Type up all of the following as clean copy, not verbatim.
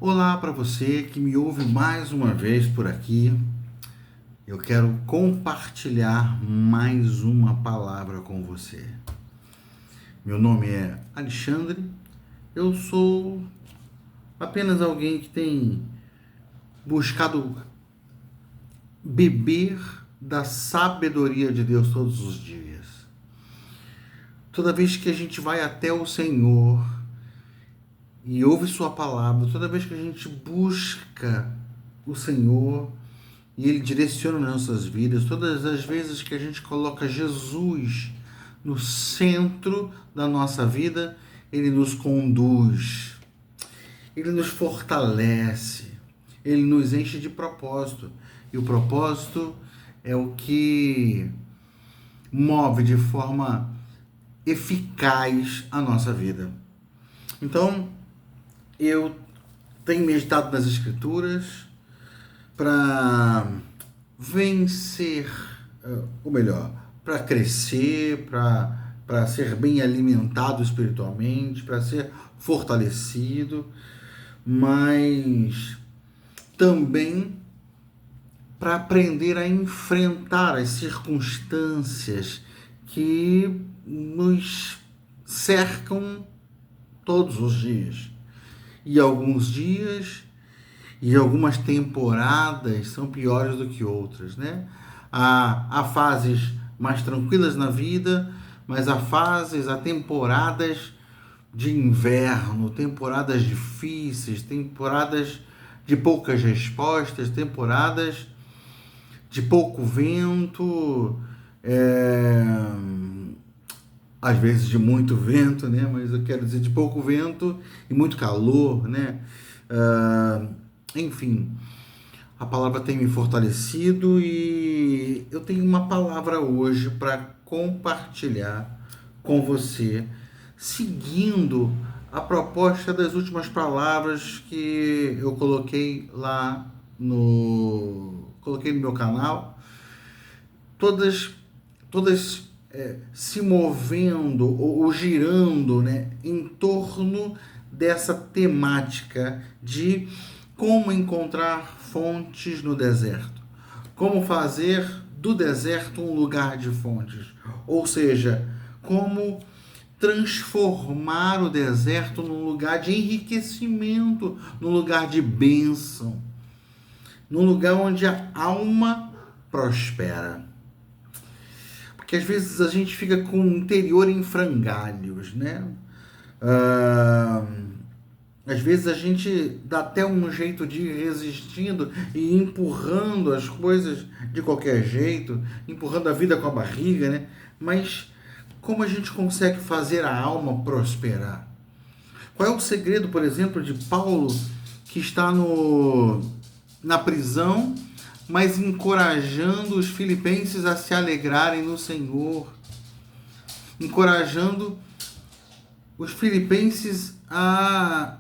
Olá para você que me ouve mais uma vez por aqui. Eu quero compartilhar mais uma palavra com você. Meu nome é Alexandre. Eu sou apenas alguém que tem buscado beber da sabedoria de Deus todos os dias. Toda vez que a gente vai até o Senhor e ouve sua palavra, toda vez que a gente busca o Senhor e Ele direciona nossas vidas, todas as vezes que a gente coloca Jesus no centro da nossa vida, Ele nos conduz, Ele nos fortalece, Ele nos enche de propósito. E o propósito é o que move de forma eficaz a nossa vida. Então, eu tenho meditado nas Escrituras para vencer, ou melhor, para crescer, para ser bem alimentado espiritualmente, para ser fortalecido, mas também para aprender a enfrentar as circunstâncias que nos cercam todos os dias. E alguns dias e algumas temporadas são piores do que outras, né? Há fases mais tranquilas na vida, mas há temporadas de inverno, temporadas difíceis, temporadas de poucas respostas, temporadas de pouco vento, às vezes de muito vento, né? Mas eu quero dizer de pouco vento e muito calor, né? Enfim, a palavra tem me fortalecido e eu tenho uma palavra hoje para compartilhar com você, seguindo a proposta das últimas palavras que eu coloquei no meu canal, todas se movendo ou girando, né, em torno dessa temática de como encontrar fontes no deserto, como fazer do deserto um lugar de fontes, ou seja, como transformar o deserto num lugar de enriquecimento, num lugar de bênção, num lugar onde a alma prospera. Porque às vezes a gente fica com o interior em frangalhos, né? Às vezes a gente dá até um jeito de ir resistindo e empurrando as coisas de qualquer jeito, empurrando a vida com a barriga, né? Mas como a gente consegue fazer a alma prosperar? Qual é o segredo, por exemplo, de Paulo, que está na prisão, mas encorajando os filipenses a se alegrarem no Senhor, encorajando os filipenses a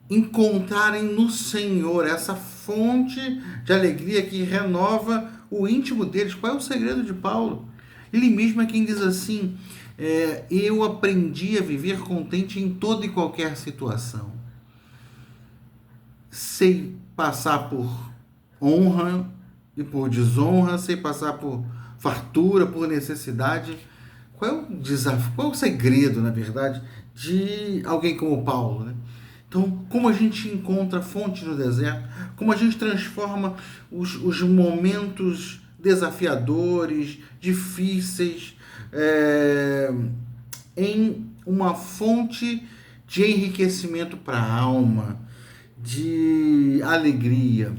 encontrarem no Senhor essa fonte de alegria que renova o íntimo deles. Qual é o segredo de Paulo? Ele mesmo é quem diz assim: eu aprendi a viver contente em toda e qualquer situação. Sei passar por honra e por desonra, sei passar por fartura, por necessidade. Qual é o desafio, qual é o segredo, na verdade, de alguém como Paulo, né? Então, como a gente encontra fonte no deserto, como a gente transforma os momentos desafiadores, difíceis, em uma fonte de enriquecimento para a alma, de alegria.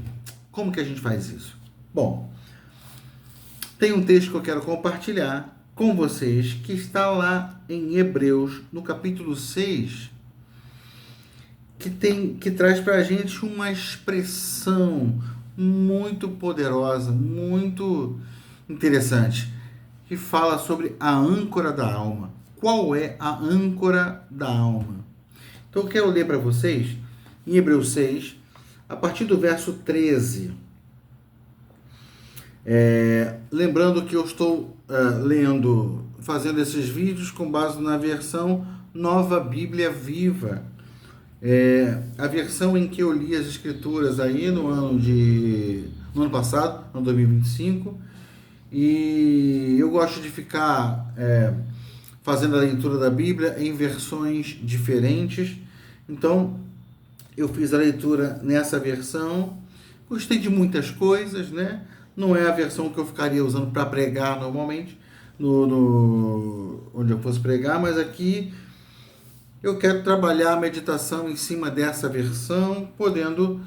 Como que a gente faz isso? Bom, tem um texto que eu quero compartilhar com vocês, que está lá em Hebreus, no capítulo 6, que traz para a gente uma expressão muito poderosa, muito interessante, que fala sobre a âncora da alma. Qual é a âncora da alma? Então eu quero ler para vocês em Hebreus 6, a partir do verso 13. Lembrando que eu estou fazendo esses vídeos com base na versão Nova Bíblia Viva. A versão em que eu li as escrituras aí no ano passado, no 2025, e eu gosto de ficar fazendo a leitura da Bíblia em versões diferentes. Então, eu fiz a leitura nessa versão, gostei de muitas coisas, né? Não é a versão que eu ficaria usando para pregar normalmente, onde eu fosse pregar, mas aqui eu quero trabalhar a meditação em cima dessa versão, podendo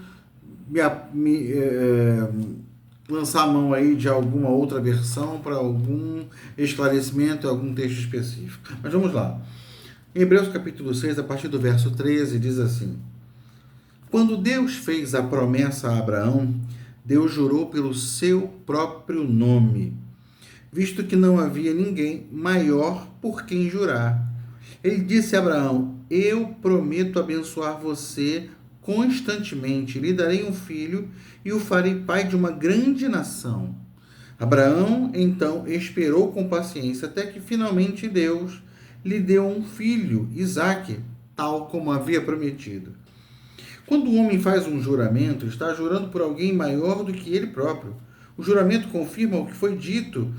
lançar a mão aí de alguma outra versão para algum esclarecimento, algum texto específico. Mas vamos lá. Em Hebreus capítulo 6, a partir do verso 13, diz assim: Quando Deus fez a promessa a Abraão, Deus jurou pelo seu próprio nome, visto que não havia ninguém maior por quem jurar. Ele disse a Abraão: Eu prometo abençoar você constantemente, lhe darei um filho e o farei pai de uma grande nação. Abraão, então, esperou com paciência até que finalmente Deus lhe deu um filho, Isaque, tal como havia prometido. Quando o homem faz um juramento, está jurando por alguém maior do que ele próprio. O juramento confirma o que foi dito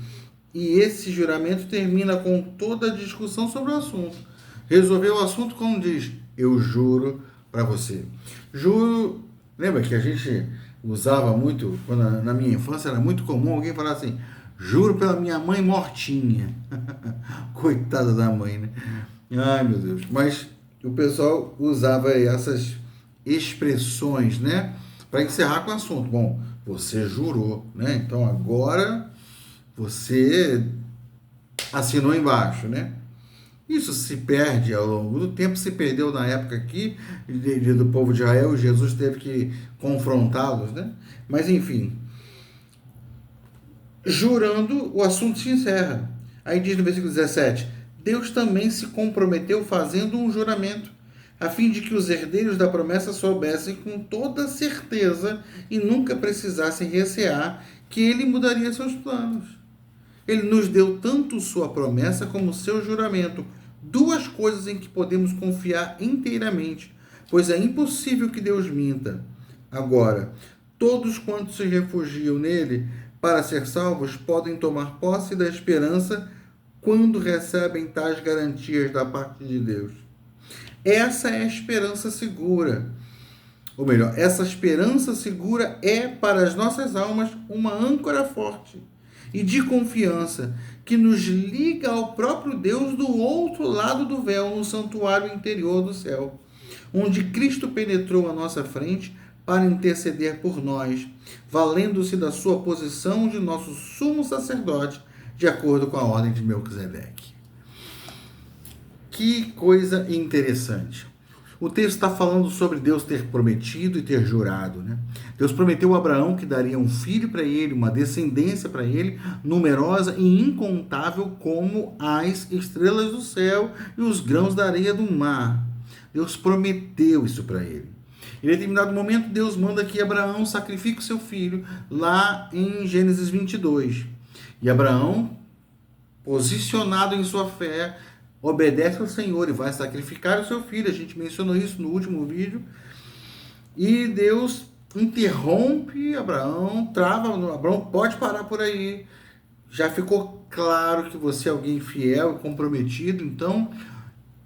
e esse juramento termina com toda a discussão sobre o assunto. Resolveu o assunto como diz: eu juro para você. Juro, lembra que a gente usava muito, quando na minha infância era muito comum alguém falar assim: juro pela minha mãe mortinha. Coitada da mãe, né? Ai, meu Deus. Mas o pessoal usava essas expressões, né? Para encerrar com o assunto. Bom, você jurou, né? Então agora você assinou embaixo, né? Isso se perde ao longo do tempo, se perdeu na época aqui do povo de Israel, Jesus teve que confrontá-los, né? Mas enfim, jurando, o assunto se encerra. Aí diz no versículo 17: Deus também se comprometeu fazendo um juramento, a fim de que os herdeiros da promessa soubessem com toda certeza e nunca precisassem recear que ele mudaria seus planos. Ele nos deu tanto sua promessa como seu juramento, duas coisas em que podemos confiar inteiramente, pois é impossível que Deus minta. Agora, todos quantos se refugiam nele para ser salvos podem tomar posse da esperança quando recebem tais garantias da parte de Deus. Essa é a esperança segura. Ou melhor, essa esperança segura é para as nossas almas uma âncora forte e de confiança que nos liga ao próprio Deus do outro lado do véu, no santuário interior do céu, onde Cristo penetrou à nossa frente para interceder por nós, valendo-se da sua posição de nosso sumo sacerdote, de acordo com a ordem de Melquisedeque. Que coisa interessante. O texto está falando sobre Deus ter prometido e ter jurado, né? Deus prometeu a Abraão que daria um filho para ele, uma descendência para ele, numerosa e incontável como as estrelas do céu e os grãos da areia do mar. Deus prometeu isso para ele. Em determinado momento, Deus manda que Abraão sacrifique o seu filho, lá em Gênesis 22. E Abraão, posicionado em sua fé, obedece ao Senhor e vai sacrificar o seu filho. A gente mencionou isso no último vídeo. E Deus interrompe Abraão, trava. Abraão, pode parar por aí. Já ficou claro que você é alguém fiel e comprometido, então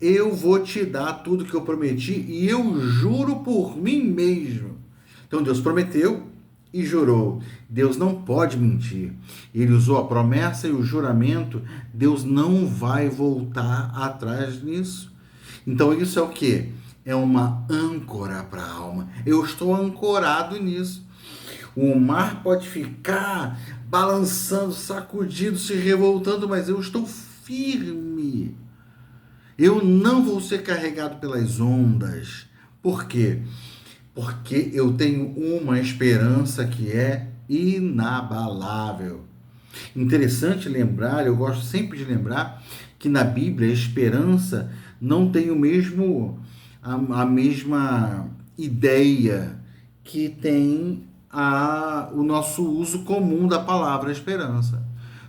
eu vou te dar tudo que eu prometi e eu juro por mim mesmo. Então Deus prometeu e jurou. Deus não pode mentir. Ele usou a promessa e o juramento. Deus não vai voltar atrás nisso. Então isso é o quê? É uma âncora para a alma. Eu estou ancorado nisso. O mar pode ficar balançando, sacudido, se revoltando, mas eu estou firme. Eu não vou ser carregado pelas ondas. Por quê? Porque eu tenho uma esperança que é inabalável. Interessante lembrar, eu gosto sempre de lembrar, que na Bíblia a esperança não tem a mesma ideia que tem o nosso uso comum da palavra esperança.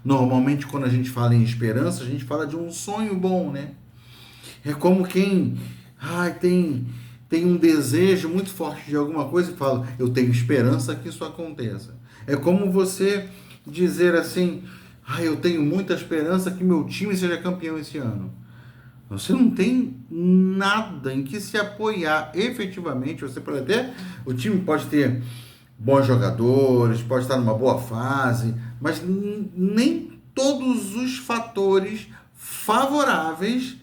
Normalmente, quando a gente fala em esperança, a gente fala de um sonho bom, né? É como quem tem tem um desejo muito forte de alguma coisa e fala, eu tenho esperança que isso aconteça. É como você dizer assim, eu tenho muita esperança que meu time seja campeão esse ano. Você não tem nada em que se apoiar efetivamente. Você pode até, o time pode ter bons jogadores, pode estar numa boa fase, mas nem todos os fatores favoráveis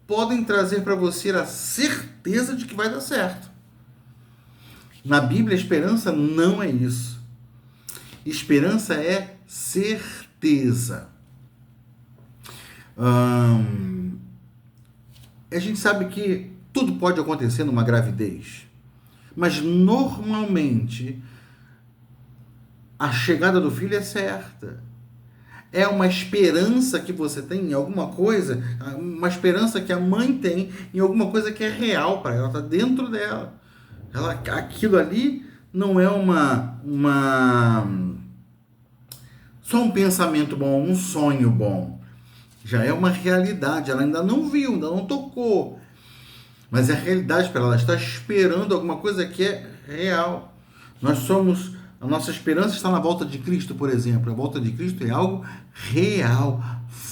podem trazer para você a certeza de que vai dar certo. Na Bíblia, a esperança não é isso. Esperança é certeza. A gente sabe que tudo pode acontecer numa gravidez, mas normalmente a chegada do filho é certa. É uma esperança que você tem em alguma coisa, uma esperança que a mãe tem em alguma coisa que é real para ela, está dentro dela. Aquilo ali não é só um pensamento bom, um sonho bom. Já é uma realidade, ela ainda não viu, ainda não tocou. Mas é a realidade para ela, ela está esperando alguma coisa que é real. A nossa esperança está na volta de Cristo, por exemplo. A volta de Cristo é algo real,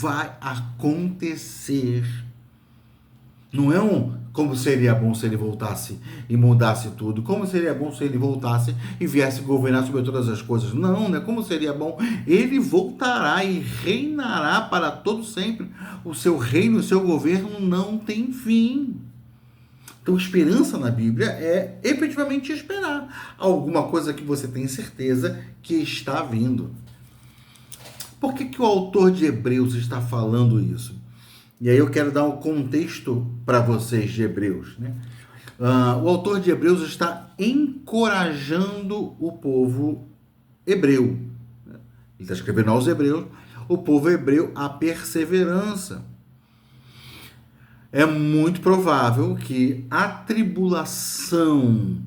vai acontecer. Não é como seria bom se ele voltasse e mudasse tudo. Como seria bom se ele voltasse e viesse governar sobre todas as coisas. Não, né? Como seria bom? Ele voltará e reinará para todo sempre. O seu reino, o seu governo não tem fim. Então, esperança na Bíblia é efetivamente esperar alguma coisa que você tem certeza que está vindo. Por que o autor de Hebreus está falando isso? E aí eu quero dar um contexto para vocês de Hebreus, né? O autor de Hebreus está encorajando o povo hebreu. Ele está escrevendo aos hebreus, o povo hebreu, a perseverança. É muito provável que a tribulação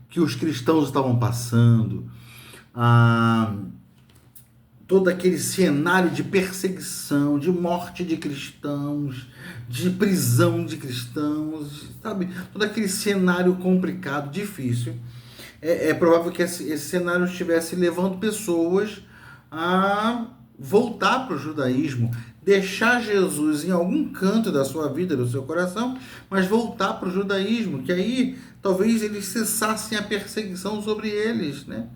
que os cristãos estavam passando, todo aquele cenário de perseguição, de morte de cristãos, de prisão de cristãos, sabe? Todo aquele cenário complicado, difícil. É provável que esse cenário estivesse levando pessoas a voltar para o judaísmo, deixar Jesus em algum canto da sua vida, do seu coração, mas voltar para o judaísmo, que aí talvez eles cessassem a perseguição sobre eles, né?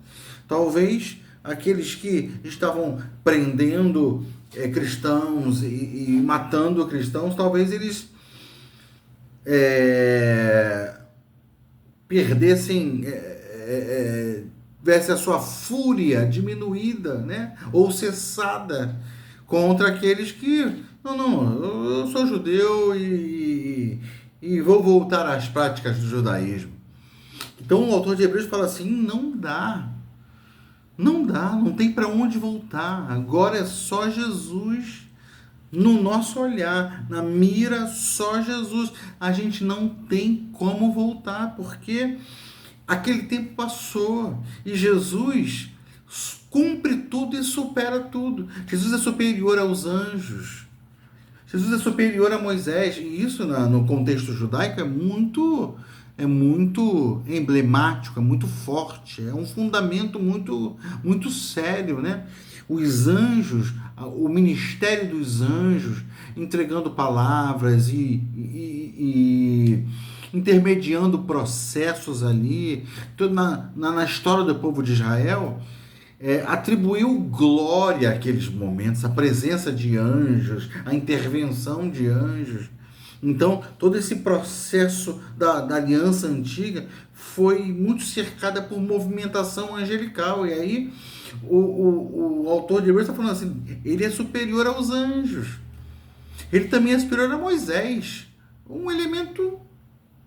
Talvez aqueles que estavam prendendo cristãos e matando cristãos, talvez eles perdessem, tivesse a sua fúria diminuída, né? Ou cessada contra aqueles que, não, eu sou judeu e vou voltar às práticas do judaísmo. Então o autor de Hebreus fala assim, não dá, não tem para onde voltar, agora é só Jesus, no nosso olhar, na mira, só Jesus, a gente não tem como voltar, porque aquele tempo passou, e Jesus cumpre tudo e supera tudo. Jesus é superior aos anjos. Jesus é superior a Moisés. E isso no contexto judaico é muito emblemático, é muito forte. É um fundamento muito sério, né? Os anjos, o ministério dos anjos, entregando palavras e intermediando processos ali. Na história do povo de Israel, atribuiu glória àqueles momentos, a presença de anjos, a intervenção de anjos. Então, todo esse processo da aliança antiga foi muito cercada por movimentação angelical. E aí, o autor de Hebreus está falando assim, ele é superior aos anjos. Ele também é superior a Moisés. Um elemento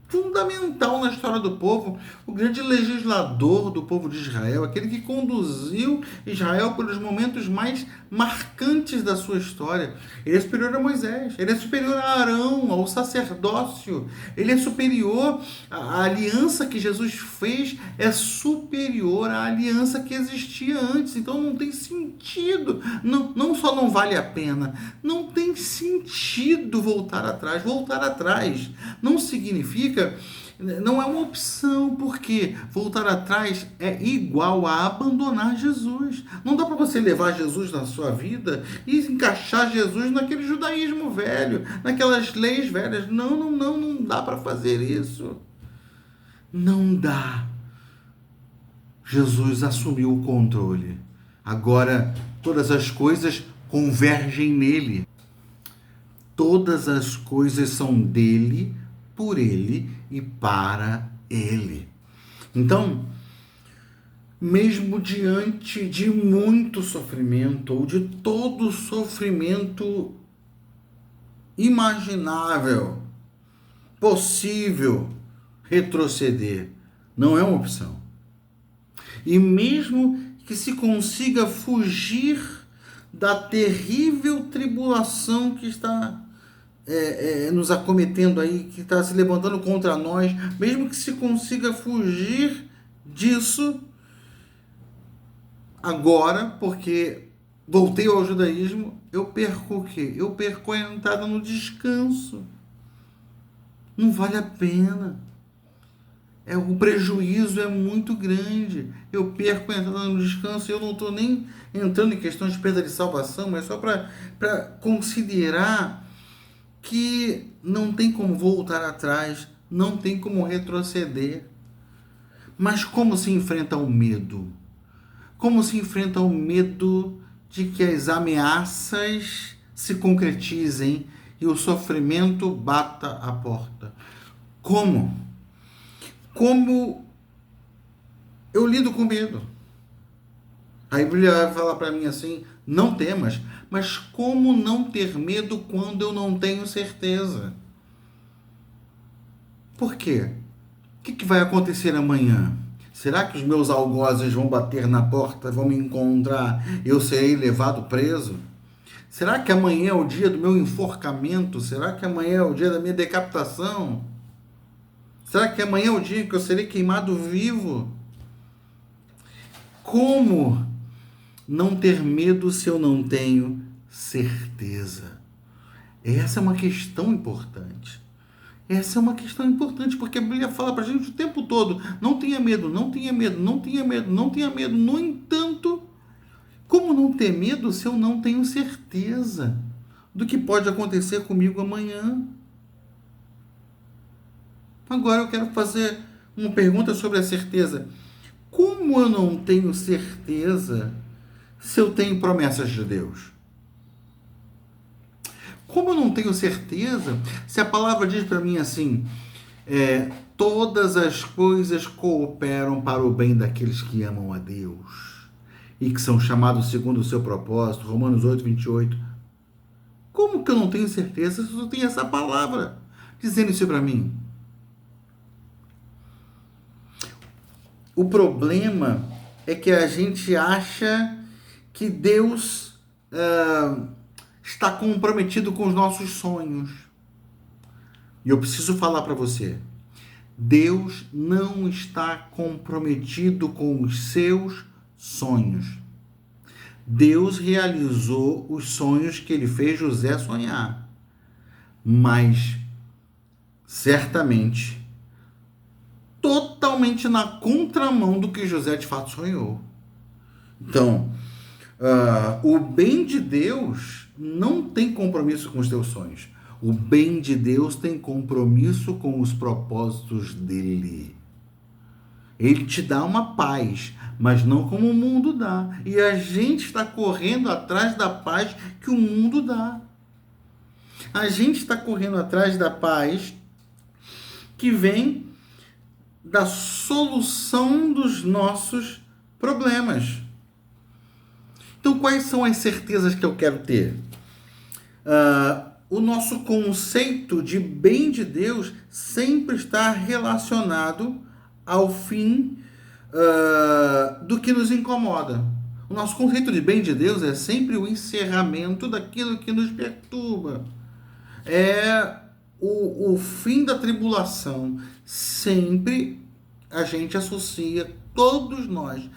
fundamental na história do povo, o grande legislador do povo de Israel, aquele que conduziu Israel pelos momentos mais marcantes da sua história. Ele é superior a Moisés, ele é superior a Arão, ao sacerdócio, ele é superior à aliança que Jesus fez, é superior à aliança que existia antes. Então não tem sentido, não só não vale a pena, não tem sentido voltar atrás. Voltar atrás não significa Não é uma opção, porque voltar atrás é igual a abandonar Jesus. Não dá para você levar Jesus na sua vida e encaixar Jesus naquele judaísmo velho, naquelas leis velhas. Não dá para fazer isso. Não dá. Jesus assumiu o controle. Agora todas as coisas convergem nele. Todas as coisas são dele, por ele e para ele. Então, mesmo diante de muito sofrimento, ou de todo sofrimento imaginável, possível, retroceder não é uma opção. E mesmo que se consiga fugir da terrível tribulação que está nos acometendo aí, que está se levantando contra nós, mesmo que se consiga fugir disso agora, porque voltei ao judaísmo, eu perco o quê? Eu perco a entrada no descanso. Não vale a pena. O prejuízo é muito grande. Eu perco a entrada no descanso. Eu não estou nem entrando em questões de perda de salvação, mas só para considerar que não tem como voltar atrás, não tem como retroceder. Mas como se enfrenta o medo? Como se enfrenta o medo de que as ameaças se concretizem e o sofrimento bata a porta? Como? Como eu lido com medo? A Bíblia vai falar para mim assim, não temas. Mas como não ter medo quando eu não tenho certeza? Por quê? O que vai acontecer amanhã? Será que os meus algozes vão bater na porta, vão me encontrar e eu serei levado preso? Será que amanhã é o dia do meu enforcamento? Será que amanhã é o dia da minha decapitação? Será que amanhã é o dia em que eu serei queimado vivo? Como não ter medo se eu não tenho certeza? Essa é uma questão importante. Essa é uma questão importante, porque a Bíblia fala para a gente o tempo todo, não tenha medo, não tenha medo, não tenha medo, não tenha medo. No entanto, como não ter medo se eu não tenho certeza do que pode acontecer comigo amanhã? Agora eu quero fazer uma pergunta sobre a certeza. Como eu não tenho certeza se eu tenho promessas de Deus? Como eu não tenho certeza se a palavra diz para mim assim, todas as coisas cooperam para o bem daqueles que amam a Deus e que são chamados segundo o seu propósito, Romanos 8, 28. Como que eu não tenho certeza se eu tenho essa palavra dizendo isso para mim? O problema é que a gente acha que Deus está comprometido com os nossos sonhos. E eu preciso falar para você, Deus não está comprometido com os seus sonhos. Deus realizou os sonhos que ele fez José sonhar, mas certamente totalmente na contramão do que José de fato sonhou. Então, o bem de Deus não tem compromisso com os teus sonhos. O bem de Deus tem compromisso com os propósitos dele. Ele te dá uma paz, mas não como o mundo dá. E a gente está correndo atrás da paz que o mundo dá. A gente está correndo atrás da paz que vem da solução dos nossos problemas. Então, quais são as certezas que eu quero ter? O nosso conceito de bem de Deus sempre está relacionado ao fim do que nos incomoda. O nosso conceito de bem de Deus é sempre o encerramento daquilo que nos perturba. É o fim da tribulação. Sempre a gente associa, todos nós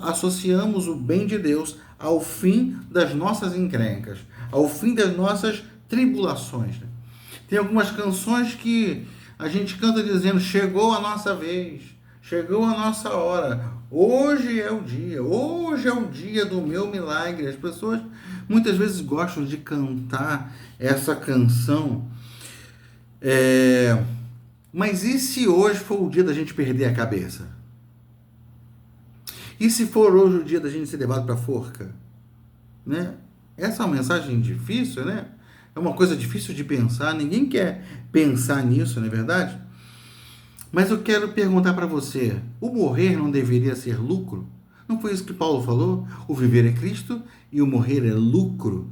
associamos o bem de Deus ao fim das nossas encrencas, ao fim das nossas tribulações. Tem algumas canções que A gente canta dizendo: chegou a nossa vez, chegou a nossa hora. Hoje é o dia do meu milagre. As pessoas muitas vezes gostam de cantar essa canção. Mas e se hoje for o dia da gente perder a cabeça? E se for hoje o dia da gente ser levado para a forca? Né? Essa é uma mensagem difícil, né? É uma coisa difícil de pensar. Ninguém quer pensar nisso, não é verdade? Mas eu quero perguntar para você: o morrer não deveria ser lucro? Não foi isso que Paulo falou? O viver é Cristo e o morrer é lucro.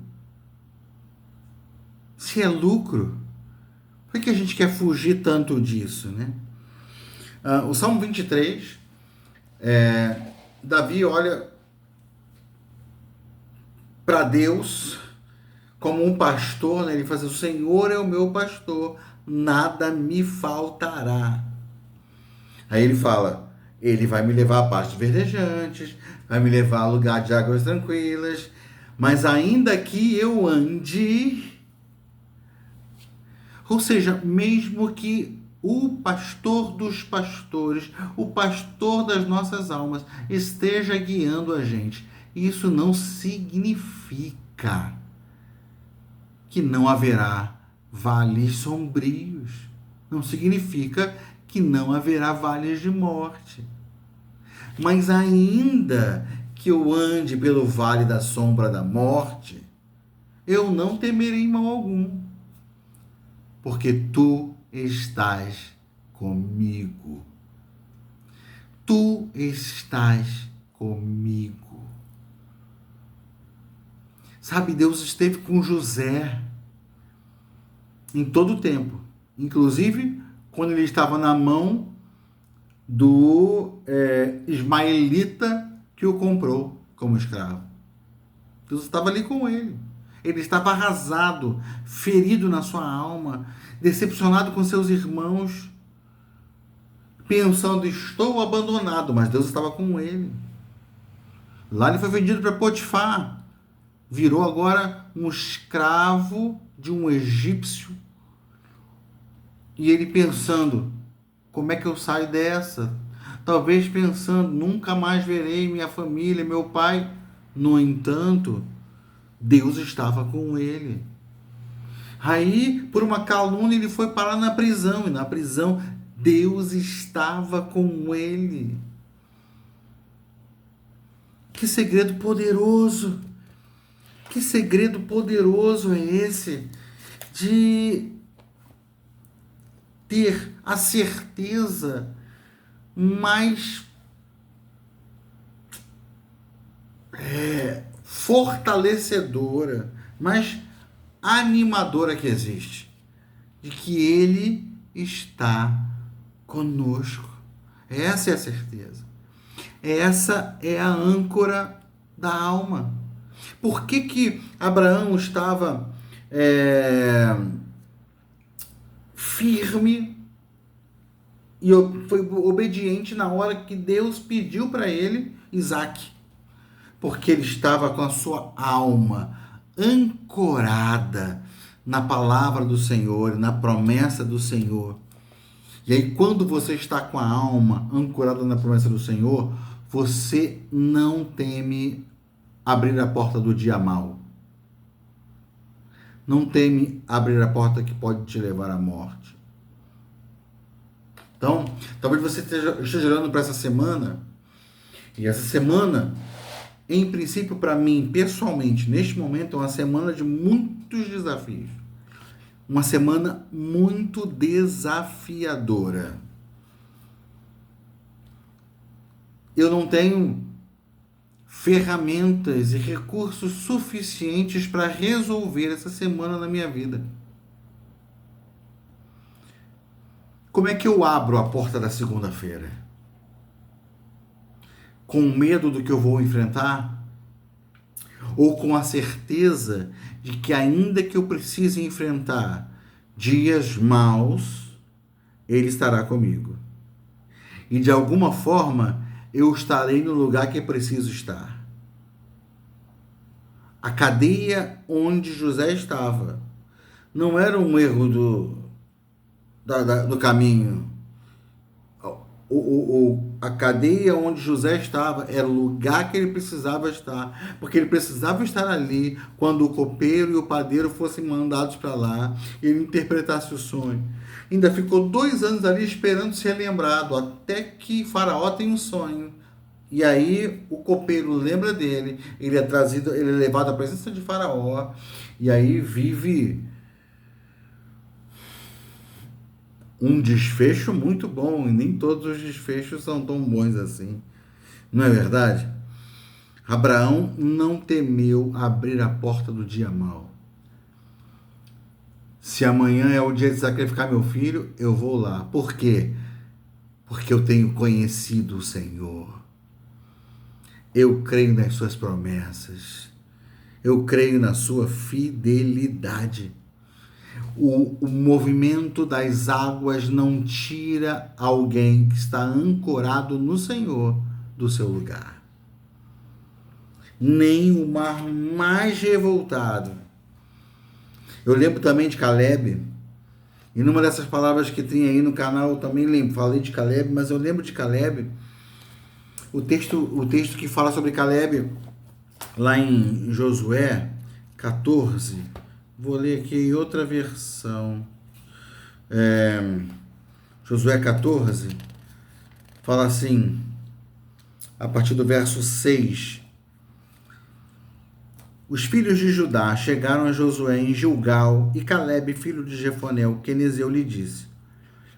Se é lucro, por que a gente quer fugir tanto disso, né? O Salmo 23, Davi olha para Deus como um pastor, né? Ele faz: o Senhor é o meu pastor, nada me faltará. Aí ele fala: ele vai me levar a pastos verdejantes, vai me levar a lugar de águas tranquilas, mas ainda que eu ande, ou seja, mesmo que o pastor dos pastores, o pastor das nossas almas, esteja guiando a gente, isso não significa que não haverá vales sombrios. Não significa que não haverá vales de morte. Mas ainda que eu ande pelo vale da sombra da morte, eu não temerei mal algum, porque tu estás comigo. Tu estás comigo. Sabe, Deus esteve com José em todo o tempo, inclusive quando ele estava na mão do ismaelita que o comprou como escravo. Deus estava ali com ele. Ele estava arrasado, ferido na sua alma, decepcionado com seus irmãos, pensando: estou abandonado, mas Deus estava com ele. Lá ele foi vendido para Potifar, virou agora um escravo de um egípcio. E ele pensando: como é que eu saio dessa? Talvez pensando: nunca mais verei minha família, meu pai. No entanto, Deus estava com ele. Aí, por uma calúnia, ele foi parar na prisão. E na prisão, Deus estava com ele. Que segredo poderoso! Que segredo poderoso é esse de ter a certeza mais fortalecedora, mais animadora que existe, de que Ele está conosco. Essa é a certeza. Essa é a âncora da alma. Por que Abraão estava firme e foi obediente na hora que Deus pediu para ele Isaac? Porque ele estava com a sua alma ancorada na palavra do Senhor, na promessa do Senhor. E aí, quando você está com a alma ancorada na promessa do Senhor, você não teme abrir a porta do dia mau. Não teme abrir a porta que pode te levar à morte. Então, talvez você esteja olhando para essa semana, e essa semana, em princípio, para mim, pessoalmente, neste momento, é uma semana de muitos desafios. Uma semana muito desafiadora. Eu não tenho ferramentas e recursos suficientes para resolver essa semana na minha vida. Como é que eu abro a porta da segunda-feira? Com medo do que eu vou enfrentar? Ou com a certeza de que, ainda que eu precise enfrentar dias maus, Ele estará comigo? E de alguma forma eu estarei no lugar que preciso estar. A cadeia onde José estava não era um erro do caminho. A cadeia onde José estava era o lugar que ele precisava estar, porque ele precisava estar ali quando o copeiro e o padeiro fossem mandados para lá e ele interpretasse o sonho. Ainda ficou 2 anos ali esperando ser lembrado, até que Faraó tem um sonho. E aí o copeiro lembra dele, ele é trazido, ele é levado à presença de Faraó, e aí vive um desfecho muito bom, e nem todos os desfechos são tão bons assim. Não é verdade? Abraão não temeu abrir a porta do dia mau. Se amanhã é o dia de sacrificar meu filho, eu vou lá. Por quê? Porque eu tenho conhecido o Senhor. Eu creio nas suas promessas. Eu creio na sua fidelidade. O movimento das águas não tira alguém que está ancorado no Senhor do seu lugar. Nem o mar mais revoltado. Eu lembro também de Caleb, e numa dessas palavras que tem aí no canal eu também lembro, falei de Caleb, mas eu lembro de Caleb, o texto que fala sobre Caleb, lá em Josué 14, vou ler aqui em outra versão. Josué 14 fala assim, a partir do verso 6. Os filhos de Judá chegaram a Josué em Gilgal, e Caleb, filho de Jefoné, o quenezeu, lhe disse: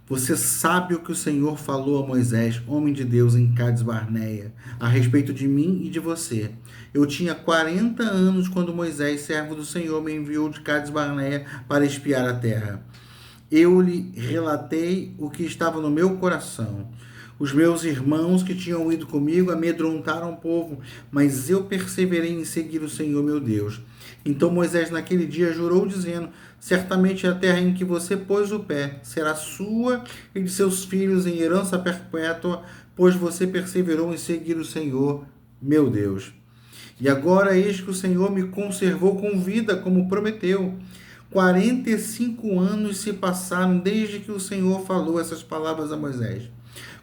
Você sabe o que o Senhor falou a Moisés, homem de Deus, em Cades Barneia, a respeito de mim e de você. Eu tinha 40 anos quando Moisés, servo do Senhor, me enviou de Cades Barneia para espiar a terra. Eu lhe relatei o que estava no meu coração. Os meus irmãos que tinham ido comigo amedrontaram o povo, mas eu perseverei em seguir o Senhor meu Deus. Então Moisés naquele dia jurou, dizendo: Certamente a terra em que você pôs o pé será sua e de seus filhos em herança perpétua, pois você perseverou em seguir o Senhor meu Deus. E agora eis que o Senhor me conservou com vida, como prometeu. 45 anos se passaram desde que o Senhor falou essas palavras a Moisés,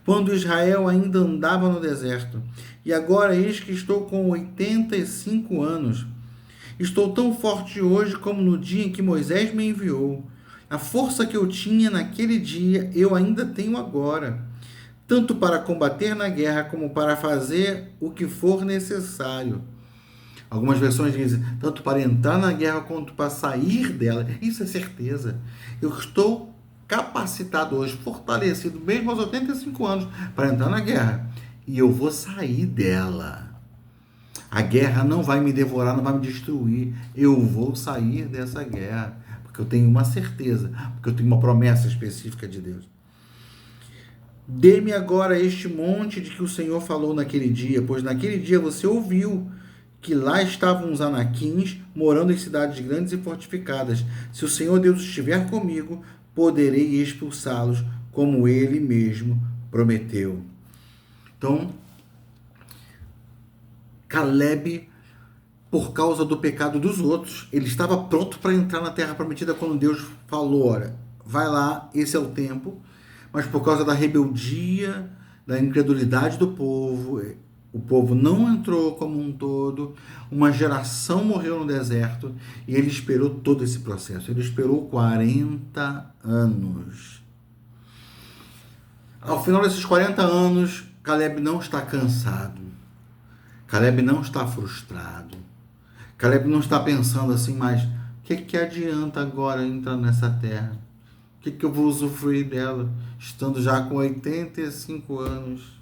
quando Israel ainda andava no deserto. E agora eis que estou com 85 anos. Estou tão forte hoje como no dia em que Moisés me enviou. A força que eu tinha naquele dia, eu ainda tenho agora, tanto para combater na guerra como para fazer o que for necessário. Algumas versões dizem, tanto para entrar na guerra quanto para sair dela. Isso é certeza. Eu estou capacitado hoje, fortalecido, mesmo aos 85 anos, para entrar na guerra. E eu vou sair dela. A guerra não vai me devorar, não vai me destruir. Eu vou sair dessa guerra. Porque eu tenho uma certeza. Porque eu tenho uma promessa específica de Deus. Dê-me agora este monte de que o Senhor falou naquele dia, pois naquele dia você ouviu que lá estavam os anaquins morando em cidades grandes e fortificadas. Se o Senhor Deus estiver comigo, poderei expulsá-los, como ele mesmo prometeu. Então, Caleb, por causa do pecado dos outros, ele estava pronto para entrar na terra prometida quando Deus falou, olha, vai lá, esse é o tempo, mas por causa da rebeldia, da incredulidade do povo, o povo não entrou como um todo, uma geração morreu no deserto e ele esperou todo esse processo. Ele esperou 40 anos. Ao final desses 40 anos, Caleb não está cansado. Caleb não está frustrado. Caleb não está pensando assim, mas o que adianta agora entrar nessa terra? O que eu vou usufruir dela, estando já com 85 anos?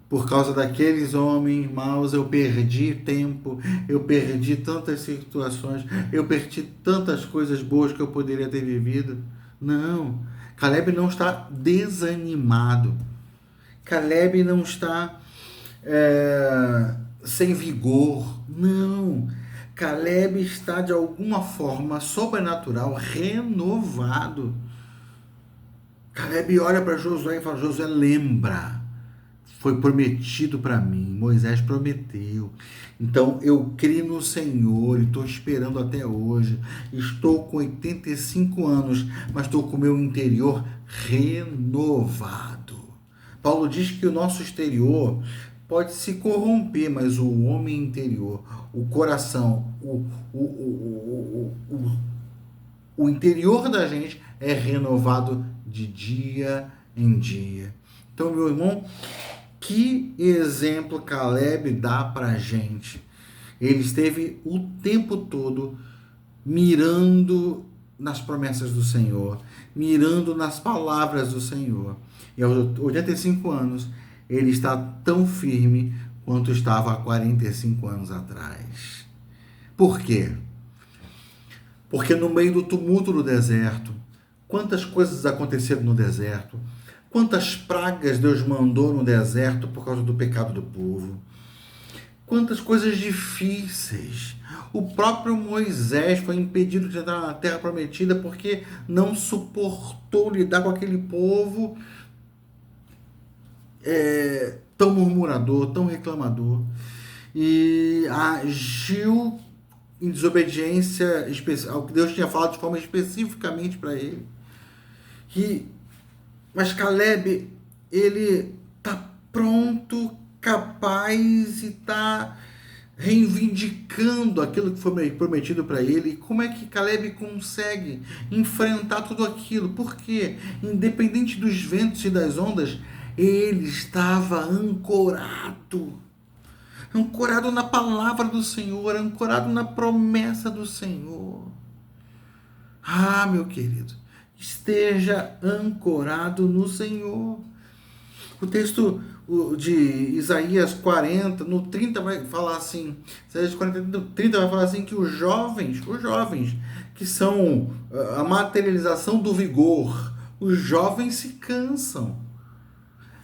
Por causa daqueles homens maus, eu perdi tempo, eu perdi tantas situações, eu perdi tantas coisas boas que eu poderia ter vivido. Não, Caleb não está desanimado. Caleb não está sem vigor. Não, Caleb está de alguma forma sobrenatural, renovado. Caleb olha para Josué e fala, Josué, lembra, foi prometido para mim. Moisés prometeu. Então eu criei no Senhor e estou esperando até hoje. Estou com 85 anos, mas estou com o meu interior renovado. Paulo diz que o nosso exterior pode se corromper, mas o homem interior, o coração, o interior da gente é renovado de dia em dia. Então, meu irmão, que exemplo Caleb dá para a gente? Ele esteve o tempo todo mirando nas promessas do Senhor, mirando nas palavras do Senhor. E aos 85 anos, ele está tão firme quanto estava há 45 anos atrás. Por quê? Porque no meio do tumulto do deserto, quantas coisas aconteceram no deserto, quantas pragas Deus mandou no deserto por causa do pecado do povo, quantas coisas difíceis. O próprio Moisés foi impedido de entrar na terra prometida porque não suportou lidar com aquele povo tão murmurador, tão reclamador, e agiu em desobediência ao que Deus tinha falado de forma especificamente para ele. Mas Caleb, ele está pronto, capaz e está reivindicando aquilo que foi prometido para ele. Como é que Caleb consegue enfrentar tudo aquilo? Porque, independente dos ventos e das ondas, ele estava ancorado na palavra do Senhor, ancorado na promessa do Senhor. Ah, meu querido, esteja ancorado no Senhor. O texto de Isaías 40, no 30 vai falar assim, Isaías 40, no 30 vai falar assim que os jovens, que são a materialização do vigor, os jovens se cansam,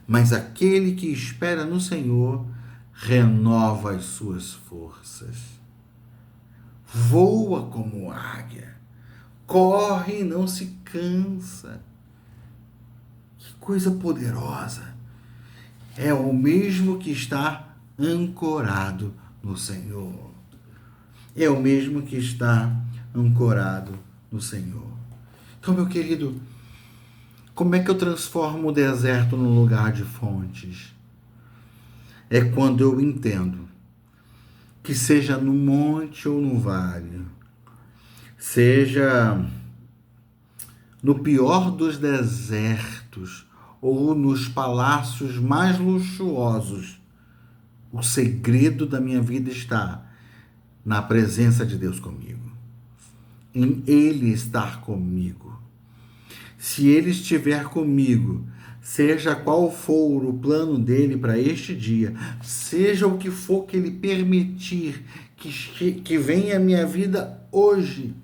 mas aquele que espera no Senhor renova as suas forças. Voa como águia, corre e não se cansa. Que coisa poderosa! É o mesmo que está ancorado no Senhor. É o mesmo que está ancorado no Senhor. Então, meu querido, como é que eu transformo o deserto num lugar de fontes? É quando eu entendo que seja no monte ou no vale, seja no pior dos desertos ou nos palácios mais luxuosos, o segredo da minha vida está na presença de Deus comigo, em Ele estar comigo. Se Ele estiver comigo, seja qual for o plano dele para este dia, seja o que for que ele permitir que venha a minha vida hoje,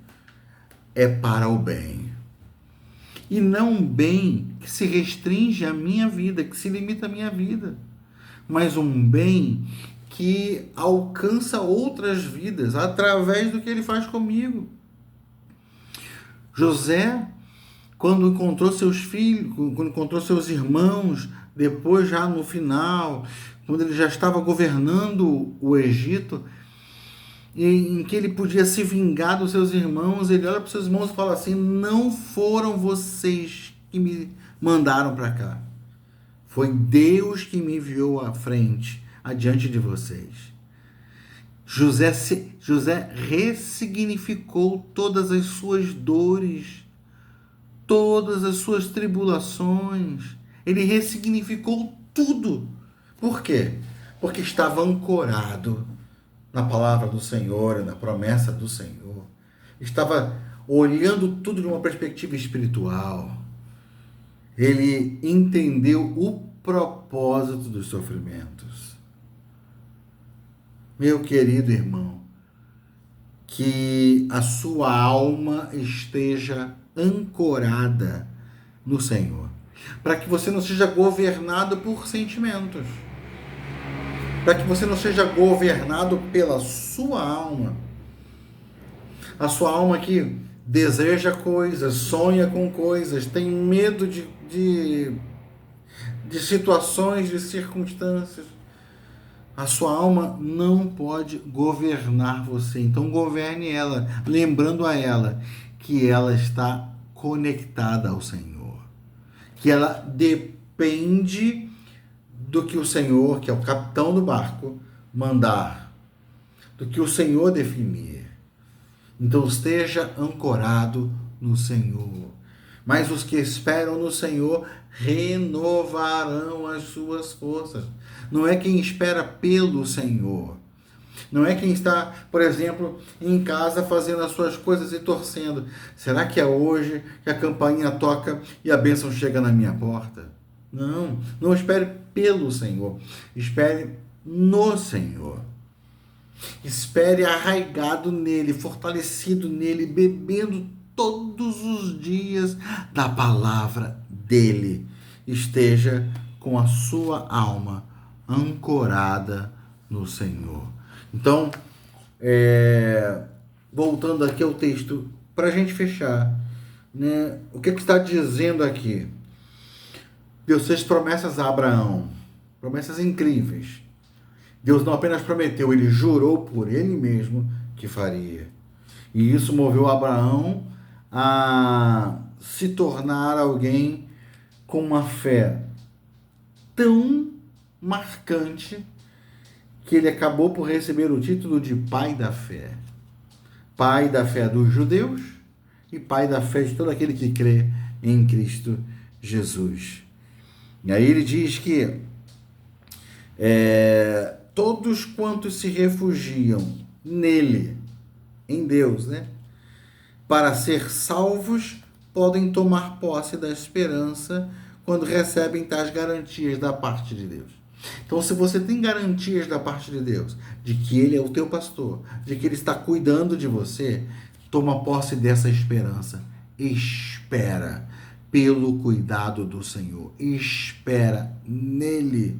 é para o bem. E não um bem que se restringe à minha vida, que se limita à minha vida, mas um bem que alcança outras vidas através do que ele faz comigo. José, quando encontrou seus filhos, quando encontrou seus irmãos, depois já no final, quando ele já estava governando o Egito, em que ele podia se vingar dos seus irmãos, ele olha para os seus irmãos e fala assim: não foram vocês que me mandaram para cá, foi Deus que me enviou à frente, adiante de vocês. José ressignificou todas as suas dores, todas as suas tribulações. Ele ressignificou tudo. Por quê? Porque estava ancorado na palavra do Senhor e na promessa do Senhor. Estava olhando tudo de uma perspectiva espiritual. Ele entendeu o propósito dos sofrimentos. Meu querido irmão, que a sua alma esteja ancorada no Senhor, para que você não seja governado por sentimentos, para que você não seja governado pela sua alma, a sua alma que deseja coisas, sonha com coisas, tem medo de situações, de circunstâncias. A sua alma não pode governar você. Então governe ela, lembrando a ela que ela está conectada ao Senhor, que ela depende do que o Senhor, que é o capitão do barco, mandar, do que o Senhor definir. Então esteja ancorado no Senhor. Mas os que esperam no Senhor renovarão as suas forças. Não é quem espera pelo Senhor. Não é quem está, por exemplo, em casa fazendo as suas coisas e torcendo. Será que é hoje que a campainha toca e a bênção chega na minha porta? Não, não espere pelo Senhor. Espere no Senhor. Espere arraigado nele, fortalecido nele, bebendo todos os dias da palavra dele. Esteja com a sua alma ancorada no Senhor. Então, voltando aqui ao texto, para a gente fechar, né? O que está dizendo aqui? Deus fez promessas a Abraão, promessas incríveis. Deus não apenas prometeu, ele jurou por ele mesmo que faria. E isso moveu Abraão a se tornar alguém com uma fé tão marcante que ele acabou por receber o título de pai da fé. Pai da fé dos judeus e pai da fé de todo aquele que crê em Cristo Jesus. E aí ele diz que todos quantos se refugiam nele, em Deus, né, para ser salvos, podem tomar posse da esperança quando recebem tais garantias da parte de Deus. Então, se você tem garantias da parte de Deus, de que Ele é o teu pastor, de que Ele está cuidando de você, toma posse dessa esperança. Espera pelo cuidado do Senhor. Espera nele,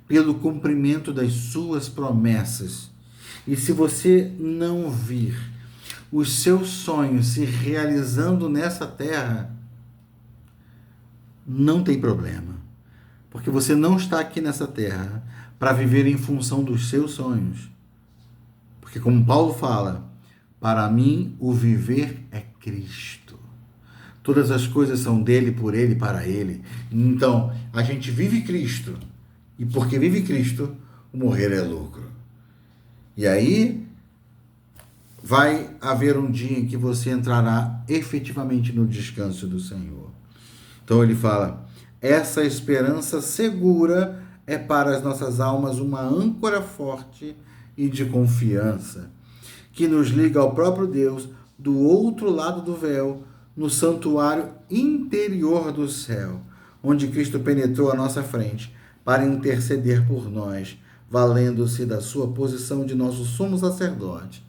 pelo cumprimento das suas promessas. E se você não vir os seus sonhos se realizando nessa terra, não tem problema. Porque você não está aqui nessa terra para viver em função dos seus sonhos. Porque como Paulo fala, para mim o viver é Cristo. Todas as coisas são dele, por ele, para ele. Então, a gente vive Cristo. E porque vive Cristo, o morrer é lucro. E aí, vai haver um dia em que você entrará efetivamente no descanso do Senhor. Então ele fala, essa esperança segura é para as nossas almas uma âncora forte e de confiança, que nos liga ao próprio Deus do outro lado do véu, no santuário interior do céu, onde Cristo penetrou à nossa frente para interceder por nós, valendo-se da sua posição de nosso sumo sacerdote.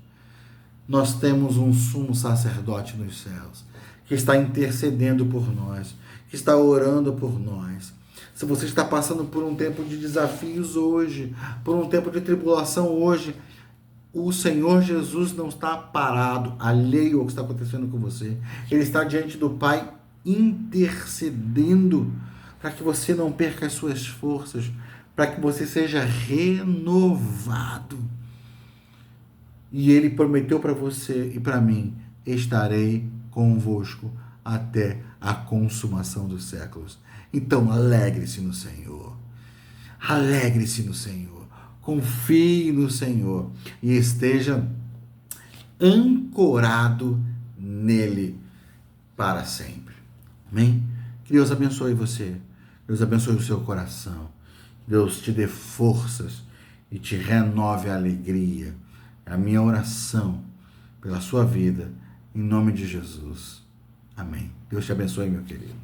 Nós temos um sumo sacerdote nos céus, que está intercedendo por nós, que está orando por nós. Se você está passando por um tempo de desafios hoje, por um tempo de tribulação hoje, o Senhor Jesus não está parado, alheio ao que está acontecendo com você. Ele está diante do Pai intercedendo para que você não perca as suas forças, para que você seja renovado. E ele prometeu para você e para mim, estarei convosco até a consumação dos séculos. Então, alegre-se no Senhor. Alegre-se no Senhor. Confie no Senhor e esteja ancorado nele para sempre. Amém? Que Deus abençoe você. Deus abençoe o seu coração. Deus te dê forças e te renove a alegria. É a minha oração pela sua vida, em nome de Jesus. Amém. Deus te abençoe, meu querido.